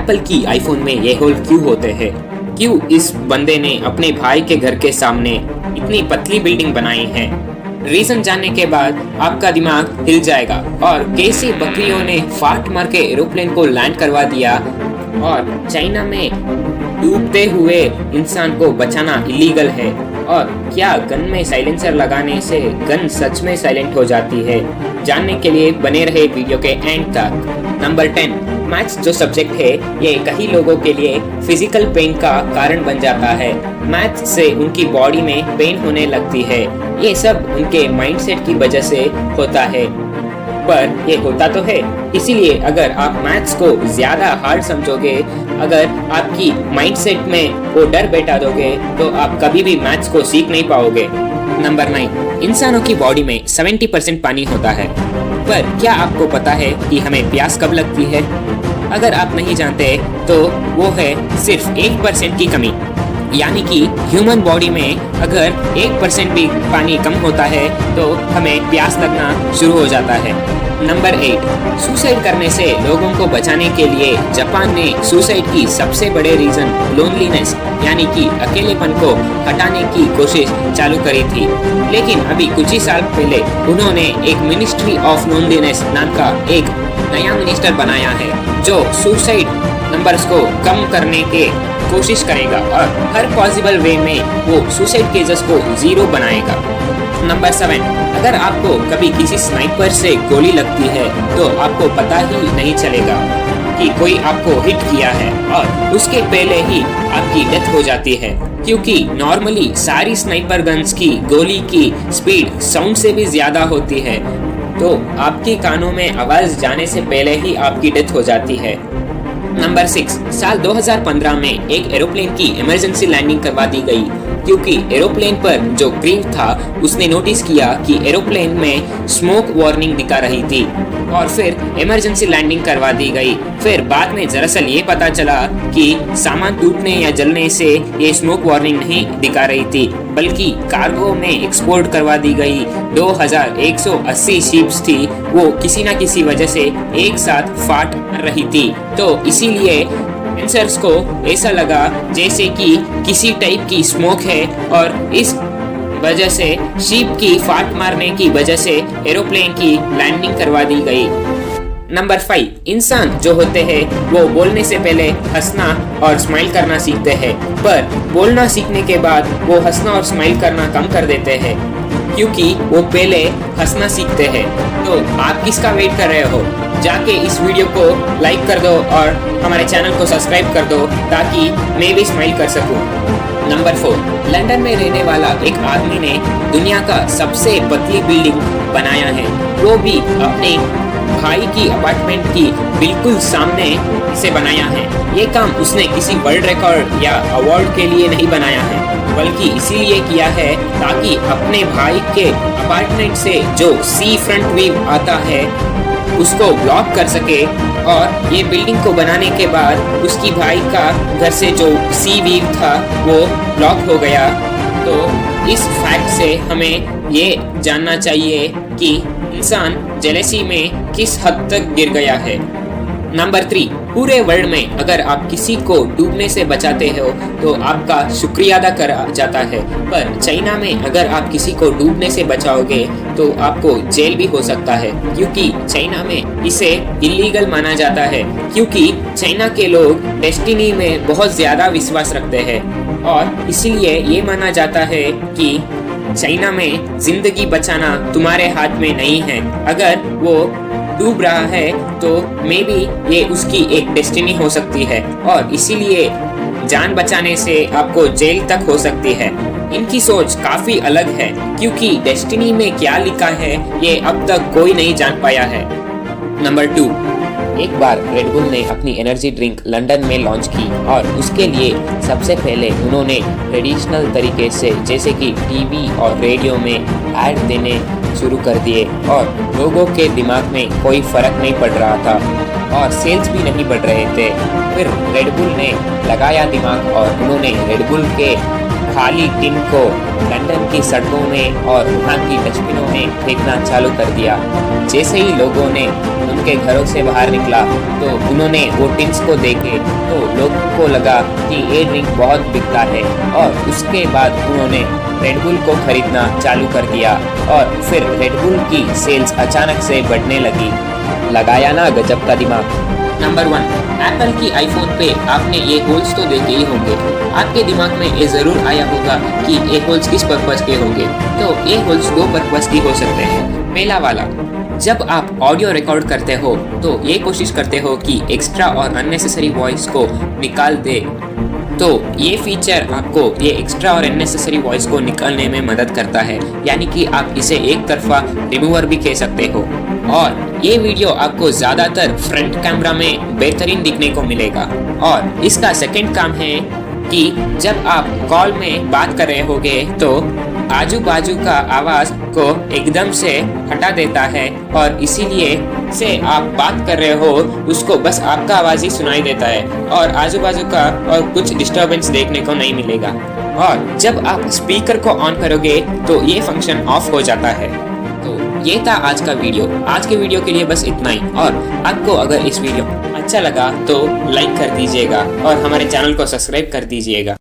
Apple की iPhone में ये होल क्यों होते हैं? क्यों इस बंदे ने अपने भाई के घर के सामने इतनी पतली बिल्डिंग बनाई है? रीजन जानने के बाद आपका दिमाग हिल जाएगा। और कैसे बकरियों ने फाट मार के एरोप्लेन को लैंड करवा दिया और चाइना में डूबते हुए इंसान को बचाना इलीगल है। और क्या गन में साइलेंसर लगाने से गन सच में साइलेंट हो जाती है? जानने के लिए बने रहे वीडियो के एंड तक। नंबर 10, मैथ्स जो सब्जेक्ट है ये कई लोगों के लिए फिजिकल पेन का कारण बन जाता है। मैथ्स से उनकी बॉडी में पेन होने लगती है। ये सब उनके माइंडसेट की वजह से होता है, पर ये होता तो है। इसीलिए अगर आप मैथ्स को ज्यादा हार्ड समझोगे, अगर आपकी माइंडसेट में वो डर बैठा दोगे, तो आप कभी भी मैथ्स को सीख नहीं पाओगे। नंबर 9, इंसानों की बॉडी में 70% पानी होता है, पर क्या आपको पता है कि हमें प्यास कब लगती है? अगर आप नहीं जानते तो वो है सिर्फ 1% की कमी। यानी कि ह्यूमन बॉडी में अगर 1% भी पानी कम होता है तो हमें प्यास लगना शुरू हो जाता है। नंबर 8, सुसाइड करने से लोगों को बचाने के लिए जापान ने सुसाइड की सबसे बड़े रीजन लोनलीनेस यानी कि अकेलेपन को हटाने की कोशिश चालू करी थी। लेकिन अभी कुछ ही साल पहले उन्होंने एक मिनिस्ट्री ऑफ लोनलीनेस नाम का एक नया मिनिस्टर बनाया है जो सुसाइड नंबर्स को कम करने के कोशिश करेगा और हर पॉसिबल वे में वो सुसाइड केसेस को 0 बनाएगा। नंबर 7, अगर आपको कभी किसी स्नाइपर से गोली लगती है तो आपको पता ही नहीं चलेगा कि कोई आपको हिट किया है और उसके पहले ही आपकी डेथ हो जाती है, क्योंकि नॉर्मली सारी स्नाइपर गन्स की गोली की स्पीड साउंड से भी ज्यादा होती है, तो आपके कानों में आवाज जाने से पहले ही आपकी डेथ हो जाती है। नंबर 6, साल 2015 में एक एरोप्लेन की इमरजेंसी लैंडिंग करवा दी गई, क्योंकि एरोप्लेन पर जो क्रू था उसने नोटिस किया कि एरोप्लेन में स्मोक वार्निंग दिखा रही थी और फिर इमरजेंसी लैंडिंग करवा दी गई। फिर बाद में दरअसल ये पता चला कि सामान टूटने या जलने से ये स्मोक वार्निंग नहीं दिखा रही थी, बल्कि कार्गो में एक्सपोर्ट करवा दी गई 2180 शिप्स थी, वो किसी न किसी वजह से एक साथ फाट रही थी। तो इसीलिए सेंसर्स को ऐसा लगा जैसे कि किसी टाइप की स्मोक है और इस वजह से शिप की फाट मारने की वजह से एरोप्लेन की लैंडिंग करवा दी गई। नंबर 5, इंसान जो होते हैं वो बोलने से पहले हंसना और स्माइल करना सीखते हैं, पर बोलना सीखने के बाद वो हंसना और स्माइल करना कम कर देते हैं, क्योंकि वो पहले हंसना सीखते हैं। तो आप किसका वेट कर रहे हो? जाके इस वीडियो को लाइक कर दो और हमारे चैनल को सब्सक्राइब कर दो ताकि मैं भी स्माइल कर सकूं। नंबर 4, लंदन में रहने वाला एक आदमी ने दुनिया का सबसे पतली बिल्डिंग बनाया है, वो भी अपने भाई की अपार्टमेंट की बिल्कुल सामने इसे बनाया है। ये काम उसने किसी वर्ल्ड रिकॉर्ड या अवार्ड के लिए नहीं बनाया है, बल्कि इसीलिए किया है ताकि अपने भाई के अपार्टमेंट से जो सी फ्रंट व्यू आता है उसको ब्लॉक कर सके। और ये बिल्डिंग को बनाने के बाद उसकी भाई का घर से जो सी व्यू था वो ब्लॉक हो गया। तो इस फैक्ट से हमें ये जानना चाहिए कि इंसान जेलसी में किस हद तक गिर गया है। नंबर 3, पूरे वर्ल्ड में अगर आप किसी को डूबने से बचाते हो तो आपका शुक्रिया अदा करा जाता है, पर चाइना में अगर आप किसी को डूबने से बचाओगे तो आपको जेल भी हो सकता है, क्योंकि चाइना में इसे इलीगल माना जाता है, क्योंकि चाइना के लोग डेस्टिनी में बहुत ज्यादा विश्वास रखते हैं और इसीलिए ये माना जाता है कि चाइना में जिंदगी बचाना तुम्हारे हाथ में नहीं है। अगर वो डूब रहा है तो मे बी ये उसकी एक डेस्टिनी हो सकती है और इसीलिए जान बचाने से आपको जेल तक हो सकती है। इनकी सोच काफी अलग है, क्योंकि डेस्टिनी में क्या लिखा है ये अब तक कोई नहीं जान पाया है। नंबर 2, एक बार रेड बुल ने अपनी एनर्जी ड्रिंक लंदन में लॉन्च की और उसके लिए सबसे पहले उन्होंने ट्रेडिशनल तरीके से जैसे कि टीवी और रेडियो में ऐड देने शुरू कर दिए और लोगों के दिमाग में कोई फर्क नहीं पड़ रहा था और सेल्स भी नहीं बढ़ रहे थे। फिर रेड बुल ने लगाया दिमाग और उन्होंने रेड बुल के खाली टिन को लंदन की सड़कों में और वहाँ की डस्टबिनों में फेंकना चालू कर दिया। जैसे ही लोगों ने उनके घरों से बाहर निकला तो उन्होंने वो टिन्स को देखे तो लोगों को लगा कि ये ड्रिंक बहुत बिकता है और उसके बाद उन्होंने रेडबुल को खरीदना चालू कर दिया और फिर रेडबुल की सेल्स अचानक से बढ़ने लगी। लगाया ना गजब का दिमाग। नंबर 1, एप्पल की आईफोन पे आपने ये होल्स तो देखे ही होंगे। आपके दिमाग में ये जरूर आया होगा कि ये होल्स किस पर्पस के होंगे। तो ये होल्स 2 पर्पस की हो सकते हैं। पहला वाला, जब आप ऑडियो रिकॉर्ड करते हो तो ये कोशिश करते हो कि एक्स्ट्रा और अननेसेसरी वॉइस को निकाल दे। तो ये फीचर आपको ये एक्स्ट्रा और अननेसेसरी वॉइस को निकालने में मदद करता है, यानी कि आप इसे एक तरफा रिमूवर भी कह सकते हो। और ये वीडियो आपको ज़्यादातर फ्रंट कैमरा में बेहतरीन दिखने को मिलेगा। और इसका सेकंड काम है कि जब आप कॉल में बात कर रहे होगे तो आजू बाजू का आवाज़ को एकदम से हटा देता है और इसीलिए से आप बात कर रहे हो उसको बस आपका आवाज़ ही सुनाई देता है और आजू बाजू का और कुछ डिस्टर्बेंस देखने को नहीं मिलेगा। और जब आप स्पीकर को ऑन करोगे तो ये फंक्शन ऑफ हो जाता है। तो ये था आज का वीडियो। आज के वीडियो के लिए बस इतना ही। और आपको अगर इस वीडियो अच्छा लगा तो लाइक कर दीजिएगा और हमारे चैनल को सब्सक्राइब कर दीजिएगा।